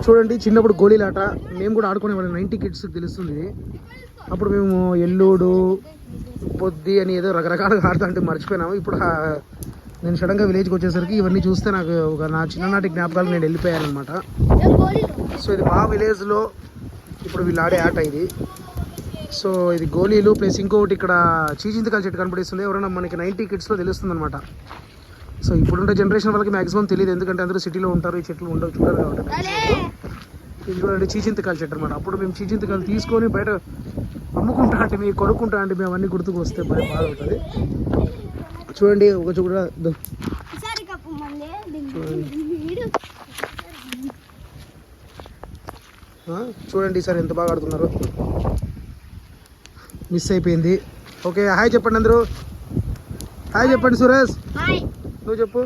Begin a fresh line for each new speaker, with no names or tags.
చూడండి చిన్నప్పుడు గోళీలాట మేము కూడా ఆడుకునేవాళ్ళం. 90 కిడ్స్ తెలుస్తుంది. అప్పుడు మేము ఎల్లుడు పొద్ది అని ఏదో రకరకాలుగా ఆడుతుంటే మర్చిపోయినాము. ఇప్పుడు నేను సడన్గా విలేజ్కి వచ్చేసరికి ఇవన్నీ చూస్తే నాకు నా చిన్ననాటి జ్ఞాపకాలు నేను వెళ్ళిపోయానమాట. సో ఇది మా విలేజ్లో ఇప్పుడు వీళ్ళు ఆడే ఆట ఇది. సో ఇది గోళీలు ప్లస్ ఇంకొకటి ఇక్కడ చీచింతకాయల చెట్టు కనపడిస్తుంది. ఎవరైనా మనకి 90 కిడ్స్లో తెలుస్తుంది అనమాట. సో ఇప్పుడుండే జనరేషన్ వాళ్ళకి మ్యాక్సిమం తెలియదు, ఎందుకంటే అందరూ సిటీలో ఉంటారు, ఈ చెట్లు ఉండవు చూడరు కాబట్టి. ఇది చూడండి చీచింతకాయల చెట్టు అనమాట. అప్పుడు మేము చీచింతకాయలు తీసుకొని బయట అమ్ముకుంటా అంటే మేము కొనుక్కుంటా అంటే మేము అన్నీ గుర్తుకు వస్తే బాగా ఉంటుంది. చూడండి ఒక చూడ చూడండి సార్ ఎంత బాగా ఆడుతున్నారు. మిస్ అయిపోయింది. ఓకే హాయ్ చెప్పండి అందరూ. హాయ్ చెప్పండి సురేష్, నువ్వు చెప్పు.